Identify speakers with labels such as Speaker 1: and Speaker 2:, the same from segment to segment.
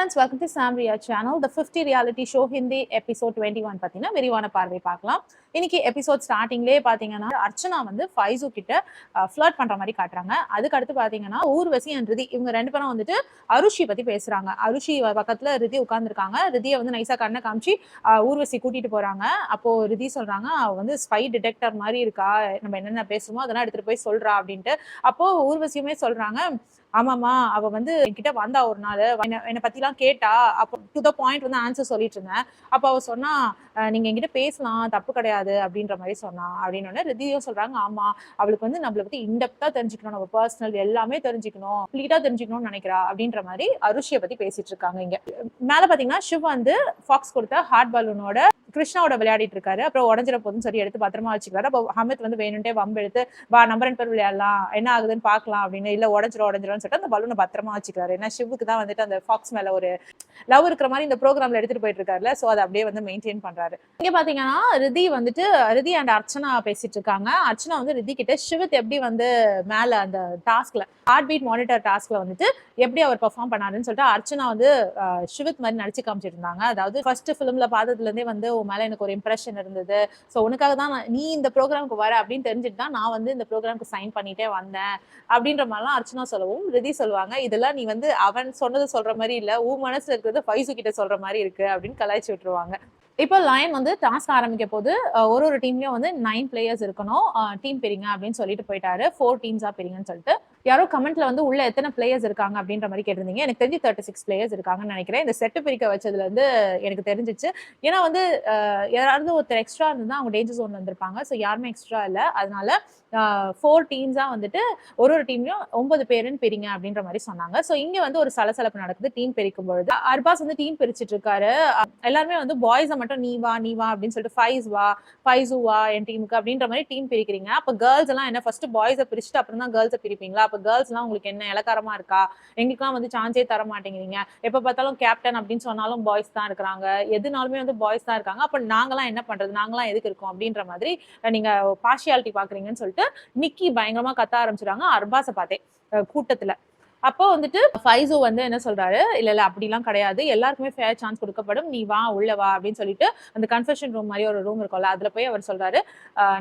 Speaker 1: friends, welcome to Samria channel. The 50 reality show Hindi episode 21 பாத்தீங்கன்னா விரிவான பார்வை பார்க்கலாம். இன்னைக்கு எபிசோட் ஸ்டார்டிங்லேயே பாத்தீங்கன்னா அர்ச்சனா வந்து ஃபைசு கிட்ட ஃப்ளர்ட் பண்ற மாதிரி காட்டுறாங்க. அதுக்கு அடுத்து பாத்தீங்கன்னா ஊர்வசி அண்ட் ரிதி இவங்க ரெண்டு பேரும் வந்துட்டு அருஷி பத்தி பேசுறாங்க. அருஷி பக்கத்துல ரிதி உட்கார்ந்துருக்காங்க. ரிதியை வந்து நைசா கண்ணை காமிச்சு ஊர்வசி கூட்டிட்டு போறாங்க. அப்போ ரிதி சொல்றாங்க அவ வந்து ஸ்பை டிடெக்டர் மாதிரி இருக்கா, நம்ம என்னென்ன பேசுமோ அதெல்லாம் எடுத்துட்டு போய் சொல்றா அப்படின்ட்டு. அப்போ ஊர்வசியுமே சொல்றாங்க ஆமாமா அவ வந்து என்கிட்ட வந்தா ஒரு நாள் என்னை பத்தி எல்லாம் கேட்டா, அப்போ டு த பாயிண்ட் வந்து ஆன்சர் சொல்லிட்டு இருந்தேன். அப்ப அவ சொன்னா நீங்க என்கிட்ட பேசலாம் தப்பு கிடையாது அப்படின்ற மாதிரி சொன்னா அப்படின்னு ரிதியும் சொல்றாங்க ஆமா அவளுக்கு வந்து நம்மளை பத்தி இன்டெப்தா தெரிஞ்சுக்கணும், நம்ம பர்சனல் எல்லாமே தெரிஞ்சுக்கணும், கம்ப்ளீட்டா தெரிஞ்சுக்கணும்னு நினைக்கிறா அப்படின்ற மாதிரி அருஷியை பத்தி பேசிட்டு இருக்காங்க. இங்க மேல பாத்தீங்கன்னா சிவ் வந்து ஃபாக்ஸ் கொடுத்த ஹார்ட் பலூனோட கிருஷ்ணாவோட விளையாடிட்டு இருக்காரு. அப்புறம் உடஞ்சிட போதுன்னு சொல்லி எடுத்து பத்திரமா வச்சுக்கிறாரு. அப்போ ஹமித் வந்து வேணும்ட்டே வம்பு எடுத்து வா நம்பர் 2 பேர் விளையாடலாம், என்ன ஆகுதுன்னு பாக்கலாம் அப்படின்னு. இல்ல உடஞ்சிரும் சொல்லிட்டு அந்த பலூனை பத்திரமா வச்சுக்கிறாரு. ஏன்னா சிவுக்கு தான் வந்துட்டு அந்த ஃபாக்ஸ் மேல ஒரு லவ் இருக்கிற மாதிரி இந்த ப்ரோக்ராம்ல எடுத்துட்டு போயிட்டு இருக்காருல்ல, சோ அதை அப்படியே வந்து மெயின்டைன் பண்றாரு. இங்க பாத்தீங்கன்னா ரிதி அண்ட் அர்ச்சனா பேசிட்டு இருக்காங்க. அர்ச்சனா வந்து ரிதி கிட்ட சிவத் எப்படி வந்து மேல அந்த டாஸ்க்ல ஹார்ட் பீட் மானிட்டர் டாஸ்க்ல வந்துட்டு எப்படி அவர் பெர்ஃபார்ம் பண்ணாருன்னு சொல்லிட்டு அர்ச்சனா வந்து சிவத் மாதிரி நடிச்சு காமிச்சிட்டு இருந்தாங்க. அதாவது ஃபர்ஸ்ட் ஃபிலிம்ல பார்த்ததுல இருந்தே வந்து உன் மேல எனக்கு ஒரு இம்ப்ரெஷன் இருந்தது, ஸோ உனக்காக தான் நீ இந்த ப்ரோக்ராமுக்கு வர அப்படின்னு தெரிஞ்சுட்டு தான் நான் வந்து இந்த ப்ரோக்ராமுக்கு சைன் பண்ணிட்டே வந்தேன் அப்படின்ற மாதிரிலாம் அர்ச்சனா சொல்லவும் ரிதி சொல்லுவாங்க இதெல்லாம் நீ வந்து அவன் சொன்னது சொல்ற மாதிரி இல்ல, உன் மனசுல இருக்கிறது ஃபைசு கிட்ட சொல்ற மாதிரி இருக்கு அப்படின்னு கலாய்ச்சி விட்டுருவாங்க. இப்போ லயன் வந்து டாஸ்க் ஆரம்பிக்க போது ஒரு டீம்லயும் வந்து 9 பிளேயர்ஸ் இருக்கணும், டீம் பிரிங்க அப்படின்னு சொல்லிட்டு போயிட்டாரு. 4 டீம்ஸா பிரிங்கன்னு சொல்லிட்டு யாரோ கமெண்ட்ல வந்து உள்ள எத்தனை பிளேயர்ஸ் இருக்காங்க அப்படின்ற மாதிரி கேட்டிருந்தீங்க. எனக்கு தெரிஞ்சு 36 பிளேயர்ஸ் இருக்காங்கன்னு நினைக்கிறேன். இந்த செட்டு பிரிக்க வச்சதுல இருந்து எனக்கு தெரிஞ்சிச்சு. ஏன்னா வந்து யாராவது ஒருத்தர் எக்ஸ்ட்ரா இருந்தா அவங்க டேஞ்சர் ஜோன்ல வந்திருப்பாங்க. ஸோ யாருமே எக்ஸ்ட்ரா இல்லை, அதனால 4 டீம்ஸா வந்துட்டு ஒரு டீம்லயும் 9 பேருன்னு பிரிங்க அப்படின்ற மாதிரி சொன்னாங்க. ஸோ இங்க வந்து ஒரு சலசலப்பு நடக்குது டீம் பிரிக்கும் பொழுது. அர்பாஸ் வந்து டீம் பிரிச்சுட்டு இருக்காரு. எல்லாருமே வந்து பாய்ஸை மட்டும் நீ வா அப்படின்னு சொல்லிட்டு ஃபைசு வா என் டீமுக்கு அப்படின்ற மாதிரி டீம் பிரிக்கிறீங்க. அப்ப கேர்ள்ஸ் எல்லாம் என்ன ஃபர்ஸ்ட் பாய்ஸை பிரிச்சுட்டு அப்புறம் தான் கேர்ள்ஸை பிரிப்பீங்களா? அப்ப கேர்ள்ஸ் எல்லாம் உங்களுக்கு என்ன இலக்காரமா இருக்கா? எங்களுக்குலாம் வந்து சான்ஸே தர மாட்டேங்கிறீங்க. எப்ப பார்த்தாலும் கேப்டன் அப்படின்னு சொன்னாலும் பாய்ஸ் தான் இருக்கிறாங்க, எதுனாலுமே வந்து பாய்ஸ் தான் இருக்காங்க. அப்ப நாங்களாம் என்ன பண்றது, நாங்களாம் எதுக்கு இருக்கோம் அப்படின்ற மாதிரி நீங்க பார்ஷியாலிட்டி பாக்குறீங்கன்னு சொல்லிட்டு நிக்கி பயங்கரமா கத்த ஆரம்பிச்சிட்டாங்க அர்பாஸை பார்த்தே கூட்டத்துல. அப்போ வந்துட்டு ஃபைசு வந்து என்ன சொல்றாரு, இல்ல அப்படிலாம் கிடையாது, எல்லாருக்குமே ஃபேர் சான்ஸ் கொடுக்கப்படும், நீ வா உள்ள வா அப்படின்னு சொல்லிட்டு அந்த கன்ஃபெஷன் ரூம் மாதிரி ஒரு ரூம் இருக்கும்ல அதுல போய் அவர் சொல்றாரு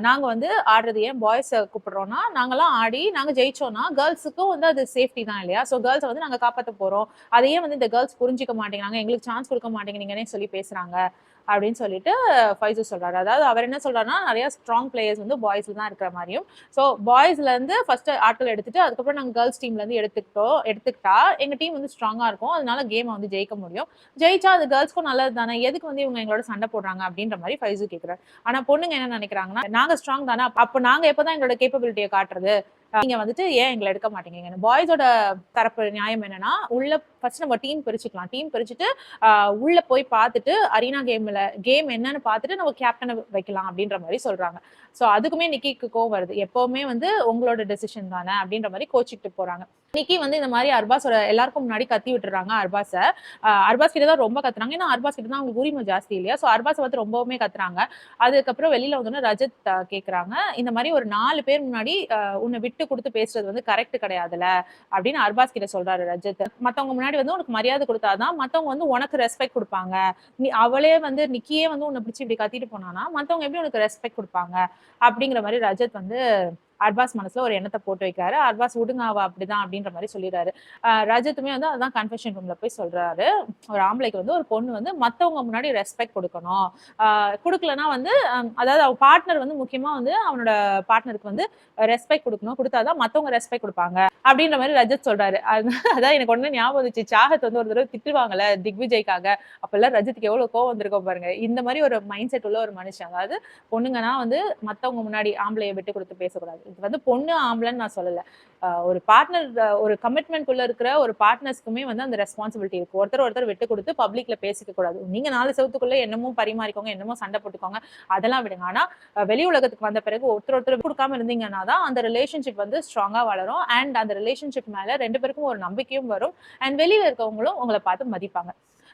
Speaker 1: நாங்க வந்து ஆடுறது ஏன் பாய்ஸ் கூப்பிடுறோம்னா, நாங்கெல்லாம் ஆடி நாங்க ஜெயிச்சோம்னா கேர்ள்ஸுக்கும் வந்து அது சேஃப்டி தான் இல்லையா, ஸோ கேர்ள்ஸை வந்து நாங்க காப்பாற்ற போறோம், அதையே வந்து இந்த கேர்ள்ஸ் புரிஞ்சிக்க மாட்டேங்கிறாங்க, எங்களுக்கு சான்ஸ் கொடுக்க மாட்டேங்கிறீங்கன்னே சொல்லி பேசுறாங்க அப்படின்னு சொல்லிட்டு ஃபைசு சொல்றாரு. அதாவது அவர் என்ன சொல்றாருன்னா நிறைய ஸ்ட்ராங் பிளேயர்ஸ் வந்து பாய்ஸ்ல தான் இருக்கிற மாதிரியும், ஸோ பாய்ஸ்ல இருந்து ஃபர்ஸ்ட் ஆட்கள் எடுத்துட்டு அதுக்கப்புறம் நாங்கள் கேர்ள்ஸ் டீம்ல இருந்து எடுத்துக்கிட்டா எங்க டீம் வந்து ஸ்ட்ராங்கா இருக்கும், அதனால கேமை வந்து ஜெயிக்க முடியும், ஜெயிச்சா அது கேர்ள்ஸ்க்கும் நல்லது தானே, எதுக்கு வந்து இவங்க எங்களோட சண்டை போடுறாங்க அப்படின்ற மாதிரி ஃபைசு கேட்கிறாரு. ஆனா பொண்ணுங்க என்ன நினைக்கிறாங்கன்னா நாங்க ஸ்ட்ராங் தானே, அப்போ நாங்க எப்பதான் எங்களோட கேப்பபிலிட்டியை காட்டுறது, நீங்க வந்துட்டு ஏன் எங்களை எடுக்க மாட்டேங்க. பாய்ஸோட தரப்பு நியாயம் என்னன்னா உள்ள ஃபர்ஸ்ட் நம்ம டீம் பிரிச்சுக்கலாம், டீம் பிரிச்சுட்டு உள்ள போய் பார்த்துட்டு அரீனா கேம் என்னன்னு பார்த்துட்டு நம்ம கேப்டனை வைக்கலாம் அப்படின்ற மாதிரி சொல்றாங்க. ஸோ அதுக்குமே நிக்கிக்கு கோவம் வருது, எப்பவுமே வந்து உங்களோட டெசிஷன் தானே அப்படின்ற மாதிரி கோச்சிக்கிட்டு போறாங்க. நிக்கி வந்து இந்த மாதிரி அர்பாஸோட எல்லாருக்கும் முன்னாடி கத்தி விட்டுறாங்க அர்பாஸை. அர்பாஸ் கிட்ட தான் ரொம்ப கத்துறாங்க, ஏன்னா அர்பாஸ் கிட்ட தான் அவங்களுக்கு உரிமை ஜாஸ்தி இல்லையா, ஸோ அர்பாஸை பார்த்து ரொம்பவுமே கத்துறாங்க. அதுக்கப்புறம் வெளியில வந்து ரஜத் கேட்கறாங்க இந்த மாதிரி ஒரு 4 பேர் முன்னாடி உன்னை விட்டு கொடுத்து பேசுறது வந்து கரெக்ட் கிடையாதுல அப்படின்னு அர்பாஸ் கிட்ட சொல்றாரு ரஜத். மத்தவங்க முன்னாடி வந்து உனக்கு மரியாதை கொடுத்தாதான் மத்தவங்க வந்து உனக்கு ரெஸ்பெக்ட் கொடுப்பாங்க, நீ அவளே வந்து நிக்கியே வந்து உன்னை பிடிச்சி இப்படி கத்திட்டு போனானா மத்தவங்க எப்படி உனக்கு ரெஸ்பெக்ட் கொடுப்பாங்க அப்படிங்கிற மாதிரி ரஜத் வந்து அர்பாஸ் மனசுல ஒரு எண்ணத்தை போட்டு வைக்காரு. அர்பாஸ் விடுங்க அவ அப்படிதான் அப்படின்ற மாதிரி சொல்லிடுறாரு. ரஜத்துமே வந்து அதான் கன்ஃபெஷன் ரூம்ல போய் சொல்றாரு, ஒரு ஆம்பளைக்கு வந்து ஒரு பொண்ணு வந்து மத்தவங்க முன்னாடி ரெஸ்பெக்ட் கொடுக்கணும், கொடுக்கலன்னா வந்து அதாவது அவ பார்ட்னர் வந்து முக்கியமா வந்து அவனோட பார்ட்னருக்கு வந்து ரெஸ்பெக்ட் கொடுக்கணும், கொடுத்தாதான் மத்தவங்க ரெஸ்பெக்ட் கொடுப்பாங்க அப்படின்ற மாதிரி ரஜத் சொல்றாரு. அதான் எனக்கு உடனே ஞாபகம் வந்துச்சு, சாகத் வந்து ஒரு தடவை திட்டுவாங்கல்ல திக்விஜய்க்காக, அப்பெல்லாம் ரஜத்துக்கு எவ்வளவு கோவம் வந்திருக்கோம் பாருங்க. இந்த மாதிரி ஒரு மைண்ட் செட் உள்ள ஒரு மனுஷன், அதாவது பொண்ணுங்கன்னா வந்து மத்தவங்க முன்னாடி ஆம்பளையை விட்டு கொடுத்து பேசக்கூடாது. இது வந்து பொண்ணு ஆம்பளைன்னு நான் சொல்லல, ஒரு பார்ட்னர் ஒரு கமிட்மெண்ட் உள்ள இருக்கிற ஒரு பார்ட்னர்ஸ்க்குமே வந்து அந்த ரெஸ்பான்சிபிலிட்டி இருக்கு, ஒருத்தர் விட்டு கொடுத்து பப்ளிக்ல பேசிக்க கூடாது. நீங்க 4 செவத்துக்குள்ள என்னமோ பரிமாறிக்கோங்க, என்னமோ சண்டை போட்டுக்கோங்க, அதெல்லாம் விடுங்க. ஆனா வெளி உலகத்துக்கு வந்த பிறகு ஒருத்தர் கொடுக்காம இருந்தீங்கன்னா தான் அந்த ரிலேஷன்ஷிப் வந்து ஸ்ட்ராங்கா வளரும், அண்ட் அந்த ரிலேஷன்ஷிப் மேல 2 பேருக்கும் ஒரு நம்பிக்கையும் வரும், அண்ட் வெளியில இருக்கவங்களும் உங்களை பார்த்து மதிப்பாங்க.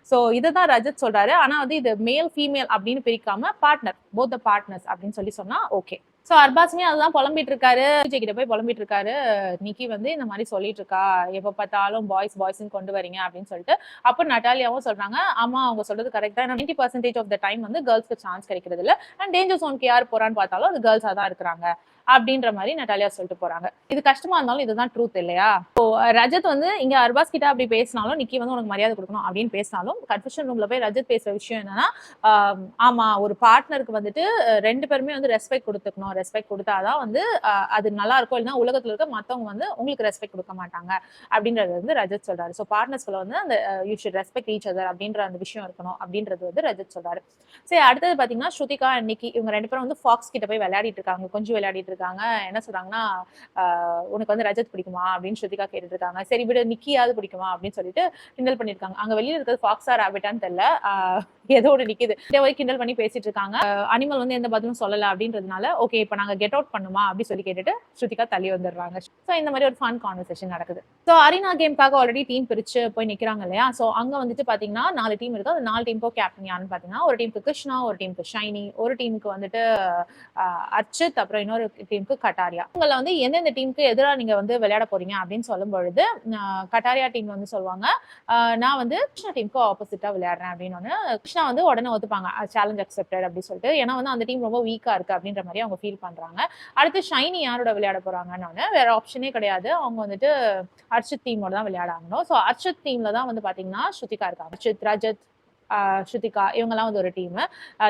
Speaker 1: சோ இதுதான் ரஜத் சொல்றாரு. ஆனா வந்து இது மேல் ஃபீமேல் அப்படின்னு பிரிக்காம பார்ட்னர், போத் த பார்ட்னர்ஸ் அப்படின்னு சொல்லி சொன்னா ஓகே. சோ அர்பாஸ்மே அதுதான் புலம்பிட்டு இருக்காரு. விஜய் கிட்ட போய் புலம்பிட்டு இருக்காரு. நிக்கி வந்து இந்த மாதிரி சொல்லிட்டு இருக்கா, எப்ப பார்த்தாலும் பாய்ஸ்ன்னு கொண்டு வரீங்க அப்படின்னு சொல்லிட்டு. அப்ப நட்டாலியாவும் சொல்றாங்க, ஆமா அவங்க சொல்றது கரெக்ட் தான். 90% ஆஃப் த டைம் வந்து கேர்ள்ஸ்க்கு சான்ஸ் கிடைக்கிறது இல்ல. அண்ட் டேஞ்சர் ஜோனுக்கு யார் போறான்னு பார்த்தாலும் அது கேர்ள்ஸா தான் இருக்கிறாங்க அப்படின்ற மாதிரி நட்டாலியா சொல்லிட்டு போறாங்க. இது கஷ்டமா இருந்தாலும் இதுதான் ட்ரூத் இல்லையா? ரஜத் வந்து இங்க அர்பாஸ் கிட்ட அப்படி பேசினாலும், நிக்கி வந்து உனக்கு மரியாதை கொடுக்கணும் அப்படின்னு பேசினாலும், கன்ஃபெஷன் ரூம்ல போய் ரஜத் பேசுற விஷயம் என்னன்னா, ஆமா ஒரு பார்ட்னருக்கு வந்துட்டு 2 பேருமே வந்து ரெஸ்பெக்ட் கொடுத்துக்கணும். ரெஸ்பெக்ட் கொடுத்தாதான் வந்து அது நல்லா இருக்கும். இல்லைன்னா உலகத்துல இருக்க மத்தவங்க வந்து உங்களுக்கு ரெஸ்பெக்ட் கொடுக்க மாட்டாங்க அப்படின்றது வந்து ரஜத் சொல்றாரு. ஸோ பார்ட்னர்ஸ்குள்ள வந்து அந்த you should respect each other அப்படின்ற அந்த விஷயம் இருக்கணும் அப்படின்றது வந்து ரஜத் சொல்றாரு. சரி அடுத்தது பாத்தீங்கன்னா ஸ்ருதிகா அண்ட் நிக்கி இவங்க 2 பேரும் வந்து ஃபாக்ஸ் கிட்ட போய் விளையாடிட்டு இருக்காங்க. கொஞ்சம் விளையாடிட்டு இருக்காங்க. என்ன சொல்றாங்கன்னா, உனக்கு வந்து ரஜத் பிடிக்குமா அப்படின்னு ஸ்ருதிகா கேட்டுட்டு இருக்காங்க. சரி விட நிக்கியாவது பிடிக்குமா அப்படின்னு சொல்லிட்டு கிண்டல் பண்ணிருக்காங்க. அங்க வெளியில இருக்கிறது ஃபாக்ஸா ராபிட்டான்னு தெரியல. ஏதோ ஒரு நிக்குது. கிண்டல் பண்ணி பேசிட்டு இருக்காங்க. அனிமல் வந்து எந்த பதிலும் சொல்லல அப்படின்றதுனால ஓகே இப்ப நாங்க கெட் அவுட் பண்ணுமா அப்படின்னு சொல்லி கேட்டுட்டு ஸ்ருதிகா தள்ளி வந்துடுறாங்க. சோ இந்த மாதிரி ஒரு ஃபன் கான்வர்சேஷன் நடக்குது. சோ அரினா கேம்காக ஆல்ரெடி டீம் பிரிச்சு போய் நிக்கிறாங்க இல்லையா? சோ அங்க வந்துட்டு பாத்தீங்கன்னா 4 டீம் இருக்கு. அந்த 4 டீமுக்கும் கேப்டன் யாருன்னு பாத்தீங்கன்னா, ஒரு டீமுக்கு கிருஷ்ணா, ஒரு டீமுக்கு ஷைனி, ஒரு டீமுக்கு வந்துட்டு அர்ச்சித், அப்புறம் இன்னொரு டீமுக்கு கட்டாரியா. உங்களை வந்து எந்தெந்த டீமுக்கு எதிராக நீங்க வந்து விளையாட போறீங்க அப்படின்னு சொல்லும் பொழுது கட்டாரியா டீம் வந்து சொல்லுவாங்க, நான் வந்து கிருஷ்ணா டீமுக்கு ஆப்போசிட்டா விளையாடுறேன் அப்படின்னு. கிருஷ்ணா வந்து உடனே ஒத்துப்பாங்க, சேலஞ்ச் அக்செப்டட் அப்படின்னு சொல்லிட்டு. ஏன்னா வந்து அந்த டீம் ரொம்ப வீக்கா இருக்கு அப்படின்ற மாதிரி அவங்க ஃபீல் பண்றாங்க. அடுத்து ஷைனி யாரோட விளையாட போறாங்கன்னு வேற ஆப்ஷனே கிடையாது. அவங்க வந்துட்டு அர்ஷித் டீமோட தான் விளையாடாங்கணும். ஸோ அர்ஷித் டீம்ல தான் வந்து பாத்தீங்கன்னா ஸ்ருதிகா இருக்காங்க. அர்ஷித், ரஜத், ஸ்ருதிகா இவங்கெல்லாம் வந்து ஒரு டீம்.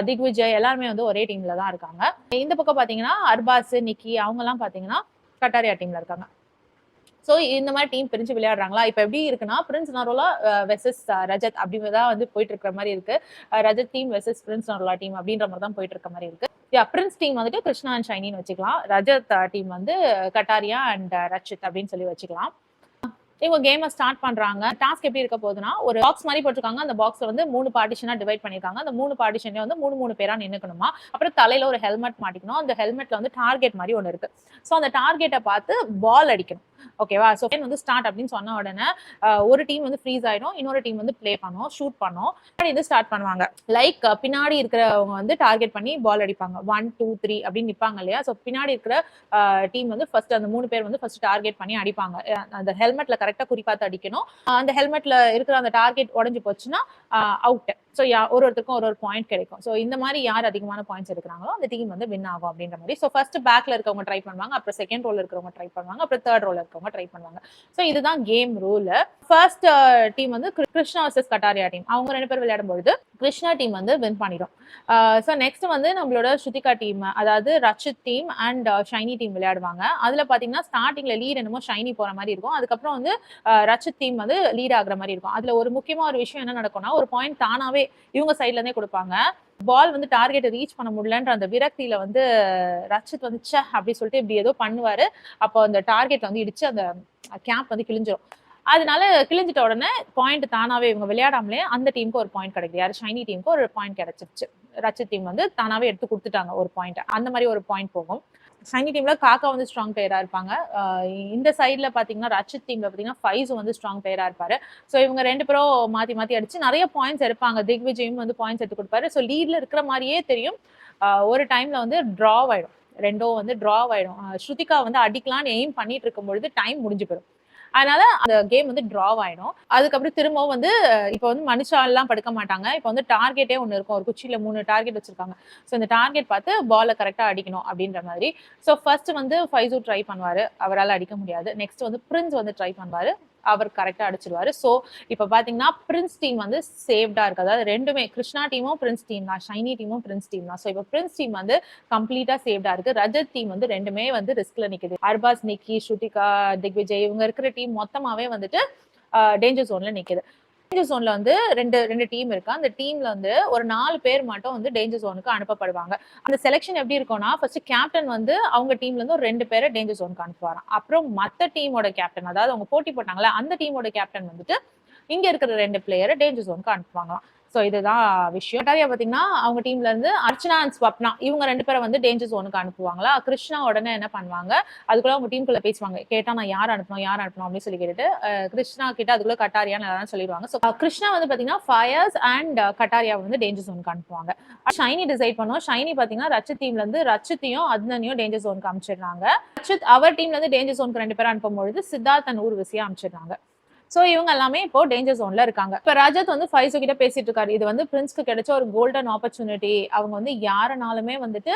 Speaker 1: திக்விஜய் எல்லாருமே வந்து ஒரே டீம்ல தான் இருக்காங்க. இந்த பக்கம் பாத்தீங்கன்னா அர்பாஸ், நிக்கி அவங்க எல்லாம் பாத்தீங்கன்னா கட்டாரியா டீம்ல இருக்காங்க. சோ இந்த மாதிரி டீம் பிரிஞ்சு விளையாடுறாங்களா? இப்ப எப்படி இருக்குன்னா பிரின்ஸ் நரோலா வெர்சஸ் ரஜத் அப்படிதான் வந்து போயிட்டு இருக்கிற மாதிரி இருக்கு. Rajat team versus Prince Narola team அப்படின்ற மாதிரி தான் போயிட்டு இருக்க மாதிரி இருக்கு. பிரின்ஸ் டீம் வந்துட்டு கிருஷ்ணா அண்ட் ஷைனின்னு வச்சுக்கலாம். ரஜத் டீம் வந்து கட்டாரியா அண்ட் ரட்சித் அப்படின்னு சொல்லி வச்சுக்கலாம். இவங்க கேமை ஸ்டார்ட் பண்றாங்க. டாஸ்க் எப்படி இருக்க போகுதுன்னா, ஒரு பாக்ஸ் மாதிரி போட்டிருக்காங்க. அந்த பாக்ஸ்ல வந்து 3 பார்ட்டிஷனா டிவைட் பண்ணிருக்காங்க. அந்த 3 பார்ட்டிஷன்ல வந்து 3 பேரா நின்னுக்கணுமா. அப்புறம் தலையில ஒரு ஹெல்மெட் மாட்டிக்கணும். அந்த ஹெல்மெட்ல வந்து டார்கெட் மாதிரி ஒன்னு இருக்கு. சோ அந்த டார்கெட்டை பார்த்து பால் அடிக்கணும். ஓகேவா? சோ வந்து ஸ்டார்ட் அப்படின்னு சொன்ன உடனே ஒரு டீம் வந்து ஃப்ரீஸ் ஆயிடும், இன்னொரு டீம் வந்து ப்ளே பண்ணும், ஷூட் பண்ணும். இது ஸ்டார்ட் பண்ணுவாங்க. லைக் பின்னாடி இருக்கிறவங்க வந்து டார்கெட் பண்ணி பால் அடிப்பாங்க. 1 2 3 அப்படின்னு நிப்பாங்க இல்லையா? சோ பின்னாடி இருக்கிற டீம் வந்து ஃபர்ஸ்ட் அந்த 3 பேர் வந்து ஃபர்ஸ்ட் டார்கெட் பண்ணி அடிப்பாங்க. அந்த ஹெல்மெட்ல கரெக்டா குறிப்பாத்து அடிக்கணும். அந்த ஹெல்மெட்ல இருக்கிற அந்த டார்கெட் உடஞ்சு போச்சுன்னா அவுட். ஸோ ஒருத்தருக்கும் ஒரு பாயிண்ட் கிடைக்கும். ஸோ இந்த மாதிரி யார் அதிகமான பாயிண்ட்ஸ் எடுக்கிறாங்களோ அந்த டீம் வந்து வின் ஆகும் அப்படின்ற மாதிரி. ஸோ ஃபர்ஸ்ட் பேக்ல இருக்கவங்க ட்ரை பண்ணுவாங்க, அப்புறம் செகண்ட் ரோல இருக்கிறவங்க ட்ரை பண்ணுவாங்க, அப்புறம் தேர்ட் ரோல இருக்கவங்க ட்ரை பண்ணுவாங்க. ஸோ இதுதான் கேம் ரூல். ஃபர்ஸ்ட் டீம் வந்து கிருஷ்ணா வர்சஸ் கட்டாரியா டீம். அவங்க 2 பேர் விளையாடும் பொழுது கிருஷ்ணா டீம் வந்து வின் பண்ணிடும். ஸோ நெக்ஸ்ட் வந்து நம்மளோட ஸ்ருதிகா டீம், அதாவது Rachit team and Shiny team விளையாடுவாங்க. அதுல பாத்தீங்கன்னா ஸ்டார்டிங்ல லீட் என்னமோ ஷைனி போற மாதிரி இருக்கும். அதுக்கப்புறம் வந்து ரச்சித் டீம் வந்து லீட் ஆகுற மாதிரி இருக்கும். அதுல ஒரு முக்கியமா ஒரு விஷயம் என்ன நடக்கும்னா, ஒரு பாயிண்ட் தானாவே இவங்க சைட்ல இருந்தே கொடுப்பாங்க. பால் வந்து டார்கெட்டை ரீச் பண்ண முடியலன்ற அந்த விரக்தியில வந்து ரச்சித் வந்து ச்சே அப்படி சொல்லிட்டு இப்படி ஏதோ பண்ணுவாரு. அப்போ அந்த டார்கெட் வந்து இடிச்சு அந்த கேப் வந்து கிழிஞ்சிரும். அதனால கிழிஞ்சிட்ட உடனே பாயிண்ட் தானாவே இவங்க விளையாடாமலே அந்த டீமுக்கு ஒரு பாயிண்ட் கிடைக்குது. யாரு ஷைனி டீமுக்கு ஒரு பாயிண்ட் கிடைச்சிருச்சு. ரச்சித் டீம் வந்து தானாவே எடுத்து கொடுத்துட்டாங்க ஒரு பாயிண்ட். அந்த மாதிரி ஒரு பாயிண்ட் போகும். ஷைனி டீம்ல காக்கா வந்து ஸ்ட்ராங் பிளேயரா இருப்பாங்க. இந்த சைட்ல பாத்தீங்கன்னா ரச்சித் டீம்ல பாத்தீங்கன்னா ஃபைஸ் வந்து ஸ்ட்ராங் பிளேயரா இருப்பாரு. சோ இவங்க 2 பேரும் மாத்தி மாத்தி அடிச்சு நிறைய பாயிண்ட்ஸ் எடுப்பாங்க. திக்விஜயும் வந்து பாயிண்ட்ஸ் எடுத்து கொடுப்பாரு. சோ லீட்ல இருக்கிற மாதிரியே தெரியும். ஒரு டைம்ல வந்து டிரா ஆயிடும். ரெண்டும் வந்து டிரா ஆயிடும். ஸ்ருதிகா வந்து அடிக்கலான்னு எய்ம் பண்ணிட்டு இருக்கும் பொழுது டைம் முடிஞ்சு போயிடும். அதனால அந்த கேம் வந்து டிரா ஆயிடும். அதுக்கப்புறம் திரும்பவும் வந்து இப்போ வந்து மனுஷா எல்லாம் படுக்க மாட்டாங்க. இப்போ வந்து டார்கெட்டே ஒன்று இருக்கும். ஒரு குச்சியில 3 டார்கெட் வச்சிருக்காங்க. ஸோ இந்த டார்கெட் பார்த்து பாலை கரெக்டா அடிக்கணும் அப்படின்ற மாதிரி. ஸோ ஃபர்ஸ்ட் வந்து ஃபைசு ட்ரை பண்ணுவாரு, அவரால் அடிக்க முடியாது. நெக்ஸ்ட் வந்து பிரின்ஸ் வந்து ட்ரை பண்ணுவாரு, அவர் கரெக்டா அடிச்சிருவாரு. சோ இப்ப பாத்தீங்கன்னா பிரின்ஸ் டீம் வந்து சேவ்டா இருக்கு. அதாவது ரெண்டுமே கிருஷ்ணா டீமும் பிரின்ஸ் டீம் தான், ஷைனி டீமும் பிரின்ஸ் டீம் தான். சோ இப்ப பிரின்ஸ் டீம் வந்து கம்ப்ளீட்டா சேவ்டா இருக்கு. ரஜத் டீம் வந்து ரெண்டுமே வந்து ரிஸ்க்ல நிக்குது. அர்பாஸ், நிக்கி, ஸ்ருதிகா, திக்விஜய் இவங்க இருக்கிற டீம் மொத்தமாவே வந்துட்டு டேஞ்சர் ஜோன்ல நிக்குது. டேஞ்சர் ஜோன்ல வந்து ரெண்டு டீம் இருக்கு. அந்த டீம்ல வந்து ஒரு 4 பேர் மட்டும் வந்து டேஞ்சர் ஜோனுக்கு அனுப்பப்படுவாங்க. அந்த செலக்ஷன் எப்படி இருக்கும்னா, ஃபர்ஸ்ட் கேப்டன் வந்து அவங்க டீம்ல இருந்து ஒரு 2 பேரை டேஞ்சர் ஜோனுக்கு அனுப்புவாராம். அப்புறம் மத்த டீமோட கேப்டன், அதாவது அவங்க போட்டி போட்டாங்களா அந்த டீமோட கேப்டன் வந்துட்டு இங்க இருக்கிற 2 பிளேயரை டேஞ்சர் ஜோனுக்கு அனுப்புவாங்களாம். ஸோ இதுதான் விஷயம். கட்டாரியா பார்த்தீங்கன்னா அவங்க டீம்ல இருந்து அர்ச்சனா அண்ட் ஸ்வப்னா இவங்க 2 பேரை வந்து டேஞ்சர் ஜோனுக்கு அனுப்புவாங்களா. கிருஷ்ணா உடனே என்ன பண்ணுவாங்க, அதுக்குள்ள அவங்க டீமுக்குள்ள பேசுவாங்க. கேட்டா நான் யார் அனுப்பணும் அப்படின்னு சொல்லி கேட்டுட்டு கிருஷ்ணா கிட்ட அதுக்குள்ள கட்டாரியான்னு எல்லாரும் சொல்லிடுவாங்க. ஸோ கிருஷ்ணா வந்து பார்த்தீங்கன்னா ஃபயர்ஸ் அண்ட் கட்டாரியா வந்து டேஞ்சர் ஜோனுக்கு அனுப்புவாங்க. ஷைனி டிசைட் பண்ணுவோம். ஷைனி பார்த்தீங்கன்னா ரச்சித் டீம்ல இருந்து ரச்சித்தையும் அத்னனையும் டேஞ்சர் ஜோனுக்கு அனுப்பிச்சிடுறாங்க. ரச்சித் அவர் டீம்ல இருந்து டேஞ்சர் ஜோனுக்கு 2 பேரும் அனுப்பும்பொழுது சித்தார்த் அண்ட் ஊர்வசியா அனுப்பிச்சிடுறாங்க. சோ இவங்க எல்லாமே இப்போ டேஞ்சர் ஜோன்ல இருக்காங்க. இப்ப ரஜத் வந்து ஃபைசோ கிட்ட பேசிட்டு இருக்காரு. இது வந்து பிரின்ஸ்க்கு கிடைச்ச ஒரு கோல்டன் ஆப்பர்ச்சுனிட்டி. அவங்க வந்து யாரனாலுமே வந்துட்டு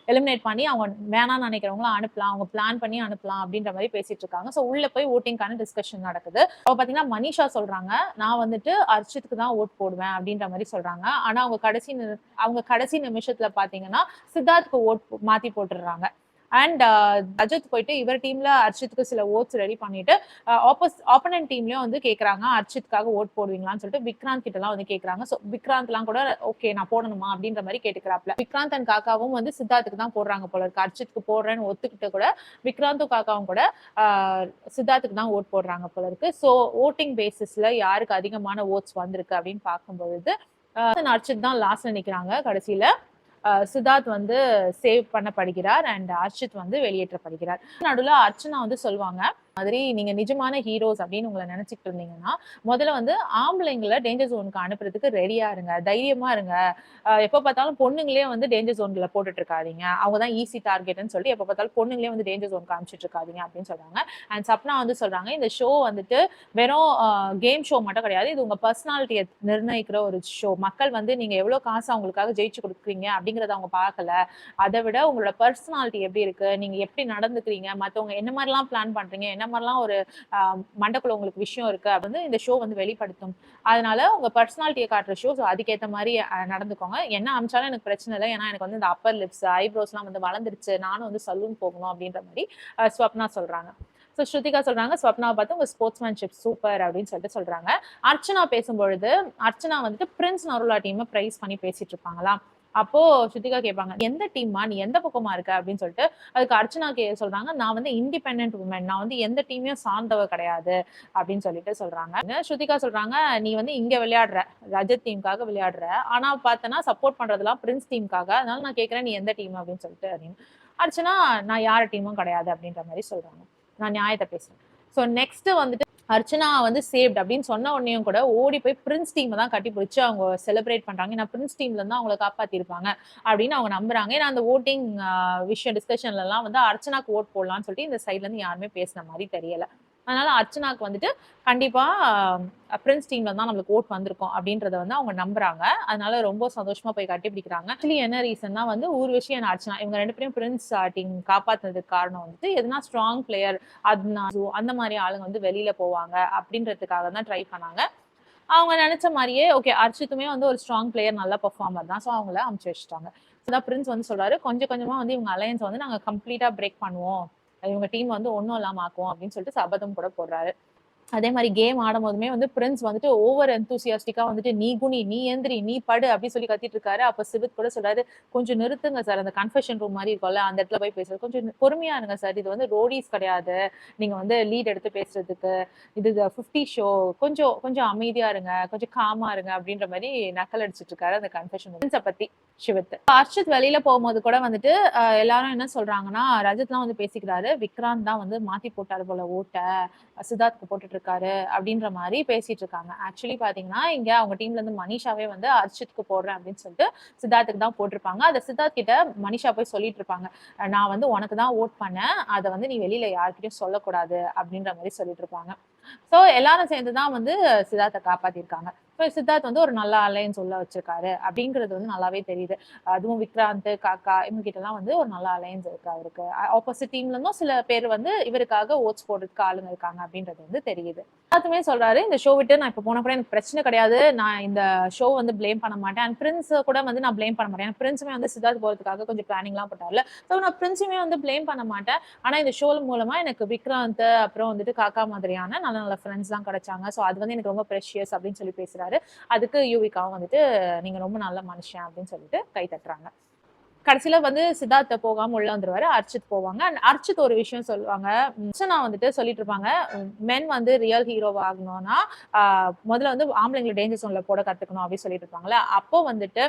Speaker 1: எலிமினேட் பண்ணி அவங்க வேணாம்னு நினைக்கிறவங்கள அனுப்பலாம், அவங்க பிளான் பண்ணி அனுப்பலாம் அப்படின்ற மாதிரி பேசிட்டு இருக்காங்க. ஸோ உள்ள போய் ஓட்டிங்கான டிஸ்கஷன் நடக்குது. அப்போ பாத்தீங்கன்னா மனிஷா சொல்றாங்க, நான் வந்துட்டு அர்ச்சித்துக்கு தான் ஓட் போடுவேன் அப்படின்ற மாதிரி சொல்றாங்க. ஆனா அவங்க கடைசி நிமிஷத்துல பாத்தீங்கன்னா சித்தார்த்துக்கு ஓட் மாத்தி போட்டுடுறாங்க. அண்ட் அஜித் போயிட்டு இவர் டீம்ல அர்ச்சித்துக்கு சில ஓட்ஸ் ரெடி பண்ணிட்டு ஆப்போனன்ட் டீம்லயும் வந்து கேக்குறாங்க அர்ச்சித்துக்காக ஓட் போடுவீங்களான்னு சொல்லிட்டு விக்ராந்த் கிட்ட எல்லாம் வந்து கேக்குறாங்க. சோ விக்ராந்த் எல்லாம் கூட ஓகே நான் போடணுமா அப்படின்ற மாதிரி கேட்டுக்கிறாப்ல. விக்ராந்த் அண்ட் காக்காவும் வந்து சித்தார்த்துக்கு தான் போடுறாங்க போல இருக்கு. அர்ச்சித்துக்கு போடுறேன்னு ஒத்துக்கிட்டு கூட விக்ராந்தும் காக்காவும் கூட சித்தார்த்துக்கு தான் ஓட் போடுறாங்க போல இருக்கு. சோ ஓட்டிங் பேசிஸ்ல யாருக்கு அதிகமான ஓட்ஸ் வந்திருக்கு அப்படின்னு பார்க்கும்பொழுது அர்ச்சித் தான் லாஸ்ட்ல நிக்கிறாங்க. கடைசியில சித்தார்த் வந்து சேவ் பண்ணப்படுகிறார் அண்ட் அர்ச்சித் வந்து வெளியேற்றப்படுகிறார். நடுவில் அர்ச்சனா வந்து சொல்லுவாங்க மாதிரி நீங்க நிஜமான ஹீரோஸ் அப்படின்னு உங்களை நினைச்சிட்டு இருந்தீங்கன்னா முதல்ல வந்து ஆம்பளைங்களை டேஞ்சர் ஜோனுக்கு அனுப்புறதுக்கு ரெடியா இருங்க, தைரியமா இருங்க. எப்ப பார்த்தாலும் பொண்ணுங்களே வந்து டேஞ்சர் ஜோன்ல போட்டுட்டு இருக்காதீங்க, அவங்கதான் ஈஸி டார்கெட்னு சொல்லி எப்ப பார்த்தாலும் பொண்ணுங்களே வந்து டேஞ்சர் ஜோனுக்கு அனுப்பிச்சிட்டு இருக்காதீங்க அப்படின்னு சொல்றாங்க. அண்ட் சப்னா வந்து சொல்றாங்க இந்த ஷோ வந்துட்டு வெறும் கேம் ஷோ மட்டும் கிடையாது, இது உங்க பர்சனாலிட்டியை நிர்ணயிக்கிற ஒரு ஷோ. மக்கள் வந்து நீங்க எவ்வளவு காசு அவங்களுக்காக ஜெயிச்சு கொடுக்குறீங்க அப்படிங்கறத அவங்க பார்க்கல, அதை விட உங்களோட பர்சனாலிட்டி எப்படி இருக்கு, நீங்க எப்படி நடந்துக்கிறீங்க, மத்தவங்க என்ன மாதிரிலாம் பிளான் பண்றீங்க, என்ன மாதிரிலாம் ஒரு மண்டக்குள்ள உங்களுக்கு விஷயம் இருக்கு அப்படின்னு இந்த ஷோ வந்து வெளிப்படுத்தும். அதனால உங்க பர்சனாலிட்டியை காட்டுற ஷோ, அதுக்கேற்ற மாதிரி நடந்துக்கோங்க. என்ன அமிச்சாலும் எனக்கு பிரச்சனை இல்லை, ஏன்னா எனக்கு வந்து இந்த அப்பர் லிப்ஸ் ஐப்ரோஸ் எல்லாம் வந்து வளர்ந்துருச்சு, நானும் வந்து சலூன் போகணும் அப்படின்ற மாதிரி ஸ்வப்னா சொல்றாங்க. ஸோ ஸ்ருதிகா சொல்றாங்க ஸ்வப்னாவை பார்த்து உங்க ஸ்போர்ட்ஸ்மேன்ஷிப் சூப்பர் அப்படின்னு சொல்லிட்டு சொல்றாங்க. அர்ச்சனா பேசும்பொழுது அர்ச்சனா வந்துட்டு பிரின்ஸ் நருலா டீமை பிரைஸ் பண்ணி பேசிட்டு இருப்பாங்களா. அப்போ ஸ்ருதிகா கேட்பாங்க எந்த டீம்மா, நீ எந்த பக்கமா இருக்க அப்படின்னு சொல்லிட்டு. அதுக்கு அர்ச்சனா சொல்றாங்க நான் வந்து இண்டிபெண்டன்ட் உமன், நான் வந்து எந்த டீமையும் சார்ந்தவ கிடையாது அப்படின்னு சொல்லிட்டு சொல்றாங்க. ஸ்ருதிகா சொல்றாங்க நீ வந்து இங்க விளையாடுற ரஜத் டீமுக்காக விளையாடுற, ஆனா பார்த்தனா சப்போர்ட் பண்றதுலாம் பிரின்ஸ் டீமுக்காக, அதனால நான் கேட்கறேன் நீ எந்த டீம் அப்படின்னு சொல்லிட்டு அப்படின்னு. அர்ச்சனா நான் யார் டீமும் கிடையாது அப்படின்ற மாதிரி சொல்றாங்க. நான் நியாயத்தை பேசுறேன். ஸோ நெக்ஸ்ட் வந்துட்டு அர்ச்சனா வந்து சேவ்ட் அப்படின்னு சொன்ன உடனேயும் கூட ஓடி போய் பிரின்ஸ் டீம் தான் கட்டி பிடிச்சி அவங்க செலிப்ரேட் பண்றாங்க. ஏன்னா பிரின்ஸ் டீம்ல இருந்து அவங்களை காப்பாத்திருப்பாங்க அப்படின்னு அவங்க நம்புறாங்க. ஏன்னா அந்த ஓட்டிங் விஷயம் டிஸ்கஷன்ல எல்லாம் வந்து அர்ச்சனாக்கு ஓட் போடலாம்னு சொல்லிட்டு இந்த சைட்ல இருந்து யாருமே பேசின மாதிரி தெரியல. அதனால அர்ச்சனாக்கு வந்துட்டு கண்டிப்பா பிரின்ஸ் டீம்ல தான் நம்மளுக்கு ஓட் வந்திருக்கும் அப்படின்றத வந்து அவங்க நம்புறாங்க. அதனால ரொம்ப சந்தோஷமா போய் கட்டிப்பிடிக்கிறாங்க. ஆக்சுவலி என்ன ரீசன்னா வந்து ஊர்வஷி அண்ட் அர்ச்சனா இவங்க 2 பேரும் பிரின்ஸ் டீம் காப்பாத்துறதுக்கு காரணம் வந்துட்டு எதுனா ஸ்ட்ராங் பிளேயர் அத்னா அந்த மாதிரி ஆளுங்க வந்து வெளியில போவாங்க அப்படின்றதுக்காக தான் ட்ரை பண்ணாங்க. அவங்க நினைச்ச மாதிரியே ஓகே அர்ச்சித்துமே வந்து ஒரு ஸ்ட்ராங் பிளேயர், நல்ல பெர்ஃபார்மர் தான். ஸோ அவங்கள அமுச்சு வச்சுட்டாங்க. அதான் பிரின்ஸ் வந்து சொல்றாரு கொஞ்சம் கொஞ்சமா வந்து இவங்க அலையன்ஸ் வந்து நாங்க கம்ப்ளீட்டா பிரேக் பண்ணுவோம், இவங்க டீம் வந்து ஒன்னும் இல்லாம ஆக்குவோம் அப்படின்னு சொல்லிட்டு சபதம் கூட போடுறாரு. அதே மாதிரி கேம் ஆடும் போதுமே வந்து பிரின்ஸ் வந்துட்டு ஓவர் எந்தூசியாஸ்டிக்கா வந்துட்டு நீ குனி, நீ எந்திரி, நீ படு அப்படி சொல்லி கத்திட்டு இருக்காரு. அப்ப சிவித் கூட சொல்றாரு கொஞ்சம் நிறுத்துங்க சார், அந்த கன்ஃபெஷன் ரூம் மாதிரி இருக்கும்ல அந்த இடத்துல போய் பேசுறது கொஞ்சம் பொறுமையா இருங்க சார், இது வந்து ரோடிஸ் கிடையாது, நீங்க வந்து லீட் எடுத்து பேசுறதுக்கு, இது 50 ஷோ, கொஞ்சம் கொஞ்சம் அமைதியா இருங்க, கொஞ்சம் காமா இருங்க அப்படின்ற மாதிரி நக்கல் அடிச்சிட்டு இருக்காரு அந்த கன்ஃபெஷன் ரூம் பத்தி சிவத். அர்ஷித் வெளியில போகும்போது கூட வந்துட்டு எல்லாரும் என்ன சொல்றாங்கன்னா ரஜத்லாம் வந்து பேசிக்கிறாரு விக்ராந்த் தான் வந்து மாத்தி போட்டாரு போல ஓட்ட, சித்தார்த்துக்கு போட்டுட்டு இருக்காரு அப்படின்ற மாதிரி பேசிட்டு இருக்காங்க. ஆக்சுவலி பாத்தீங்கன்னா இங்க அவங்க டீம்ல இருந்து மனிஷாவே வந்து அர்ஷித்துக்கு போடுறேன் அப்படின்னு சொல்லிட்டு சித்தார்த்துக்கு தான் போட்டிருப்பாங்க. அதை சித்தார்த் கிட்ட மனிஷா போய் சொல்லிட்டு இருப்பாங்க நான் வந்து உனக்கு தான் ஓட் பண்ணேன், அதை வந்து நீ வெளியில யார்கிட்டயும் சொல்லக்கூடாது அப்படின்ற மாதிரி சொல்லிட்டு இருப்பாங்க. சோ எல்லாரும் சேர்ந்துதான் வந்து சித்தார்த்தை காப்பாத்திருக்காங்க. சித்தார்த் வந்து ஒரு நல்ல அலையன்ஸ் உள்ள வச்சிருக்காரு அப்படிங்கிறது வந்து நல்லாவே தெரியுது. அதுவும் விக்ராந்த் காக்கா இவங்க கிட்ட எல்லாம் வந்து ஒரு நல்ல அலையன்ஸ் இருக்கு அவருக்கு. ஆப்போசிட் டீம்ல இருந்தும் சில பேர் வந்து இவருக்காக ஓட்ஸ் போடுறதுக்கு ஆளுங்க இருக்காங்க அப்படின்றது வந்து தெரியுது. எல்லாத்துமே சொல்றாரு இந்த ஷோ விட்டு நான் இப்ப போன கூட எனக்கு பிரச்சனை கிடையாது, நான் இந்த ஷோ வந்து பிளேம் பண்ண மாட்டேன், அண்ட் பிரின்ஸ் கூட வந்து நான் பிளேம் பண்ண மாட்டேன். பிரின்ஸுமே வந்து சித்தார்த் போறதுக்காக கொஞ்சம் பிளானிங் எல்லாம் போட்டார்ல, ஸோ நான் பிரின்ஸுமே வந்து பிளேம் பண்ண மாட்டேன். ஆனா இந்த ஷோ மூலமா எனக்கு விக்ராந்த் அப்புறம் வந்துட்டு காக்கா மாதிரியான நல்ல நல்ல ஃப்ரெண்ட்ஸ் தான் கிடைச்சாங்க. ஸோ அது வந்து எனக்கு ரொம்ப ப்ரெஷியஸ் அப்படின்னு சொல்லி பேசுறாரு. அதுக்கு யூவிகாவும் வந்துட்டு நீங்க ரொம்ப நல்ல மனுஷன் அப்படின்னு சொல்லிட்டு கை தட்டுறாங்க. கடைசியில வந்து சித்தார்த்த போகாம உள்ள வந்துருவாரு. அர்ச்சித் போவாங்க. அண்ட் அர்ச்சித் ஒரு விஷயம் சொல்லுவாங்க. அர்ச்சனா வந்துட்டு சொல்லிட்டு இருப்பாங்க, மென் வந்து ரியல் ஹீரோவா ஆகணும்னா முதல்ல வந்து ஆம்பளைங்களை டேஞ்சர் ஜோன்ல போட கத்துக்கணும் அப்படின்னு சொல்லிட்டு இருப்பாங்களே. அப்போ வந்துட்டு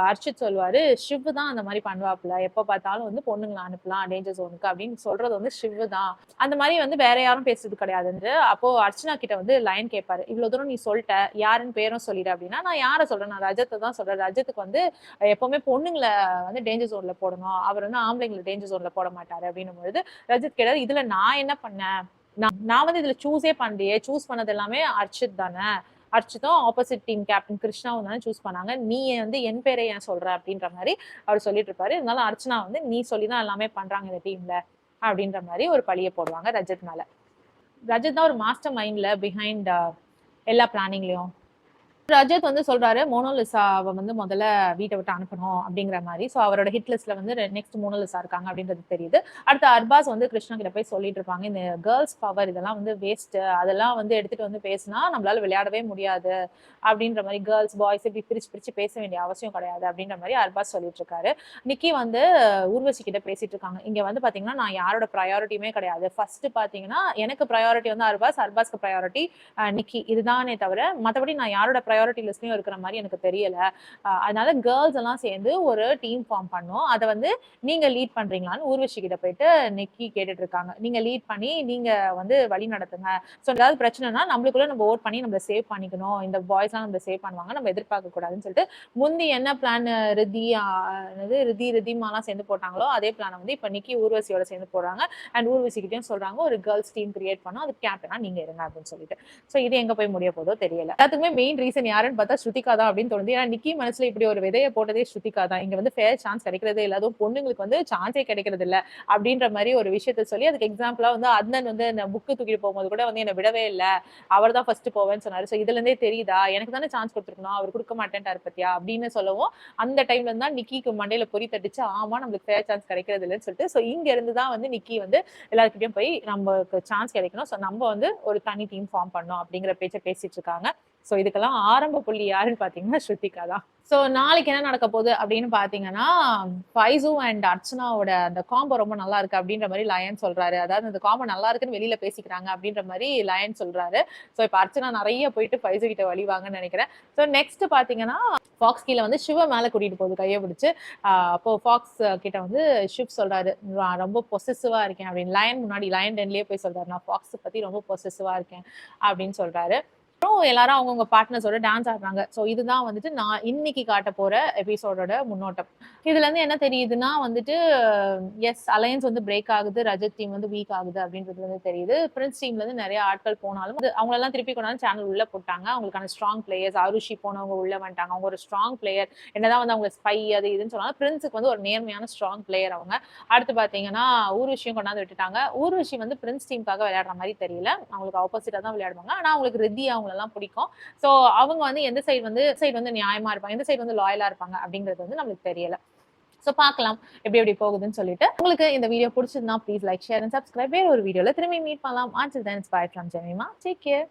Speaker 1: அர்ச்சித் சொல்லுவாரு, ஷிவ் தான் அந்த மாதிரி பண்ணுவாப்புல, எப்ப பார்த்தாலும் வந்து பொண்ணுங்களை அனுப்பலாம் டேஞ்சர் ஜோனுக்கு அப்படின்னு சொல்றது வந்து ஷிவ் தான், அந்த மாதிரி வந்து வேற யாரும் பேசுறது கிடையாதுன்னு. அப்போ அர்ச்சனா கிட்ட வந்து லைன் கேட்பாரு, இவ்வளவு தூரம் நீ சொல்லிட்ட, யாருன்னு பேரும் சொல்லிடு அப்படின்னா, நான் யாரை சொல்றேன், நான் ரஜத்தை தான் சொல்றேன். ரஜத்துக்கு வந்து எப்பவுமே பொண்ணுங்களை வந்து டேஞ்சர் ஜோன்ல போடணும், அவர் வந்து ஆம்பளைங்களை டேஞ்சர் ஜோன்ல போட மாட்டாரு அப்படின்னும் பொழுது ரஜத் கேட்டாரு, இதுல நான் என்ன பண்ணேன், நான் வந்து இதுல சூஸே பண்ணலையே, சூஸ் பண்ணது எல்லாமே அர்ச்சித் தானே, அர்ச்சித்தும் ஆப்போசிட் டீம் கேப்டன் கிருஷ்ணாவும் தானே சூஸ் பண்ணாங்க, நீ வந்து என் பேரை ஏன் சொல்ற அப்படின்ற மாதிரி அவர் சொல்லிட்டு இருப்பாரு. இருந்தாலும் அர்ச்சனா வந்து நீ சொல்லிதான் எல்லாமே பண்றாங்க இந்த டீம்ல அப்படின்ற மாதிரி ஒரு பழிய போடுவாங்க ரஜத் மேல. ரஜத் தான் ஒரு மாஸ்டர் மைண்ட்ல பிஹைண்ட் எல்லா பிளானிங்லயும். ரஜத் வந்து சொல்றாரு, மோனோலிசாவை வந்து முதல்ல வீட்டை விட்டு அனுப்பணும் அப்படிங்கிற மாதிரி. ஸோ அவரோட ஹிட் லிஸ்ட்ல வந்து நெக்ஸ்ட் மோனோலிசா இருக்காங்க அப்படின்றது தெரியுது. அடுத்து அர்பாஸ் வந்து கிருஷ்ணா கிட்ட போய் சொல்லிட்டு இருப்பாங்க, இந்த கேர்ள்ஸ் பவர் இதெல்லாம் வந்து வேஸ்ட், அதெல்லாம் வந்து எடுத்துட்டு வந்து பேசினா நம்மளால விளையாடவே முடியாது அப்படின்ற மாதிரி, கேர்ள்ஸ் பாய்ஸ் இப்படி பிரிச்சு பிரிச்சு பேச வேண்டிய அவசியம் கிடையாது அப்படின்ற மாதிரி அர்பாஸ் சொல்லிட்டு இருக்காரு. நிக்கி வந்து ஊர்வசி கிட்ட பேசிட்டு இருக்காங்க, இங்க வந்து பாத்தீங்கன்னா நான் யாரோட ப்ரையாரிட்டியுமே கிடையாது, ஃபர்ஸ்ட் பாத்தீங்கன்னா எனக்கு ப்ரையாரிட்டி வந்து அர்பாஸ், அர்பாஸ்க்கு ப்ரையாரிட்டி நிக்கி, இதுதானே தவிர மற்றபடி நான் யாரோட ப்ரையாரிட்டி லிஸ்ட்லயும் இருக்கிற மாதிரி எனக்கு தெரியல. அதனால கேர்ள்ஸ் எல்லாம் சேர்ந்து ஒரு டீம் ஃபார்ம் பண்ணோம், அதை வந்து நீங்க லீட் பண்றீங்களான்னு ஊர்வசி கிட்ட போயிட்டு நிக்கி கேட்டுட்டு இருக்காங்க. நீங்க லீட் பண்ணி நீங்க வந்து வழி நடத்துங்க, ஸோ ஏதாவது பிரச்சனைனா நம்மளுக்குள்ள நம்ம ஓட் பண்ணி நம்ம சேவ் பண்ணிக்கணும், இந்த பாய்ஸ் எல்லாம் நம்ம சேவ் பண்ணுவாங்க, நம்ம எதிர்பார்க்க கூடாதுன்னு சொல்லிட்டு முந்தி என்ன பிளான் ரிதிமாலாம் சேர்ந்து போட்டாங்களோ அதே பிளானை வந்து இப்ப நிக்கி ஊர்வசியோட சேர்ந்து போடுறாங்க. அண்ட் ஊர்வசி கிட்டயும் சொல்றாங்க, ஒரு கேர்ள்ஸ் டீம் கிரியேட் பண்ணோம், அதுக்கு கேப்டனா நீங்க இருங்க அப்படின்னு சொல்லிட்டு. ஸோ இது எங்க போய் முடிய போதோ தெரியல. எல்லாத்துக்குமே மெயின் ரீசன் யாருன்னு பார்த்தா ஸ்ருதிகா தான் அப்படின்னு தோணுது. ஏன்னா நிக்கி மனசுல இப்படி ஒரு விதையை போட்டதே ஸ்ருதிகா தான். இங்க வந்து ஃபேர் சான்ஸ் கிடைக்கிறதே இல்லை, அதுவும் பொண்ணுங்களுக்கு வந்து சான்ஸே கிடைக்கிறது இல்லை அப்படின்ற மாதிரி ஒரு விஷயத்த சொல்லி, அதுக்கு எக்ஸாம்பிளா வந்து அண்ணன் வந்து இந்த புக்கு தூக்கிட்டு போகும்போது கூட வந்து என்னை விடவே இல்லை, அவர் தான் ஃபர்ஸ்ட் போவேன்னு சொன்னாரு. ஸோ இதுல இருந்தே தெரியுதா எனக்கு தானே சான்ஸ் கொடுத்துருக்கணும், அவர் கொடுக்க மாட்டேன்ட்டாரு பத்தியா அப்படின்னு சொல்லவும், அந்த டைம்ல இருந்தா நிக்கிக்கு மண்டையில பொறி தட்டுச்சு, ஆமா நம்மளுக்கு ஃபேர் சான்ஸ் கிடைக்கிறது இல்லைன்னு சொல்லிட்டு. ஸோ இங்க இருந்து தான் வந்து நிக்கி வந்து எல்லாருக்கிட்டையும் போய் நமக்கு சான்ஸ் கிடைக்கணும், ஸோ நம்ம வந்து ஒரு தனி டீம் ஃபார்ம் பண்ணோம் அப்படிங்கிற பேச்சை பேசிட்டு இருக்காங்க. ஸோ இதுக்கெல்லாம் ஆரம்ப புள்ளி யாருன்னு பாத்தீங்கன்னா ஸ்ருதிகா தான். ஸோ நாளைக்கு என்ன நடக்க போகுது அப்படின்னு பாத்தீங்கன்னா, ஃபைசு அண்ட் அர்ச்சனாவோட அந்த காம்போ ரொம்ப நல்லா இருக்கு அப்படின்ற மாதிரி லயன் சொல்றாரு. அதாவது அந்த காம்போ நல்லா இருக்குன்னு வெளியில பேசிக்கிறாங்க அப்படின்ற மாதிரி லயன் சொல்றாரு. ஸோ இப்போ அர்ச்சனா நிறைய போயிட்டு ஃபைசு கிட்ட வழிவாங்கன்னு நினைக்கிறேன். ஸோ நெக்ஸ்ட் பாத்தீங்கன்னா ஃபாக்ஸ் கீழே வந்து சிவ மேல கூட்டிட்டு போகுது கையை பிடிச்சு. அப்போ ஃபாக்ஸ் கிட்ட வந்து ஷிவ் சொல்றாரு, நான் ரொம்ப பொசசிவா இருக்கேன் அப்படின்னு. லயன் முன்னாடி லயன் டென்லயே போய் சொல்றாரு, நான் ஃபாக்ஸ் பத்தி ரொம்ப பொசசிவா இருக்கேன் அப்படின்னு சொல்றாரு. அப்புறம் எல்லாரும் அவங்கவுங்க பார்ட்னர்ஸோட டான்ஸ் ஆடுறாங்க. ஸோ இதுதான் வந்துட்டு நான் இன்னைக்கு காட்ட போற எபிசோடோட முன்னோட்டம். இதுல இருந்து என்ன தெரியுதுன்னா வந்துட்டு, எஸ் அலையன்ஸ் வந்து பிரேக் ஆகுது, ரஜத் டீம் வந்து வீக் ஆகுது அப்படின்றது வந்து தெரியுது. பிரின்ஸ் டீம்ல இருந்து நிறைய ஆட்கள் போனாலும் அவங்க எல்லாம் திருப்பி கொண்டாந்து சேனல் உள்ள போட்டாங்க. அவங்களுக்கான ஸ்ட்ராங் பிளேயர்ஸ், அருஷி போனவங்க உள்ள வந்துட்டாங்க, அவங்க ஒரு ஸ்ட்ராங் பிளேயர். என்னதான் வந்து அவங்க ஸ்பை அது இதுன்னு சொன்னாலும் பிரின்ஸுக்கு வந்து ஒரு நேர்மையான ஸ்ட்ராங் பிளேயர் அவங்க. அடுத்து பாத்தீங்கன்னா ஊர்வஷியும் கொண்டாந்து விட்டுட்டாங்க. ஊர்வஷி வந்து பிரின்ஸ் டீமுக்காக விளையாடுற மாதிரி தெரியல, அவங்களுக்கு ஆப்போசிட்டா தான் விளையாடுவாங்க. ஆனா அவங்களுக்கு ரித்தி அவங்களெல்லாம் பிடிக்கும். ஸோ அவங்க வந்து எந்த சைடு வந்து நியாயமா இருப்பாங்க, எந்த சைடு வந்து லாயலா இருப்பாங்க அப்படிங்கிறது வந்து நம்மளுக்கு தெரியல. ஸோ பார்க்கலாம் எப்படி போகுதுன்னு சொல்லிட்டு. உங்களுக்கு இந்த வீடியோ பிடிச்சிருந்தா please like, share and subscribe. வேற ஒரு வீடியோல திரும்பி மீட் பண்ணலாம். Until then, it's bye from Jemima. Take care.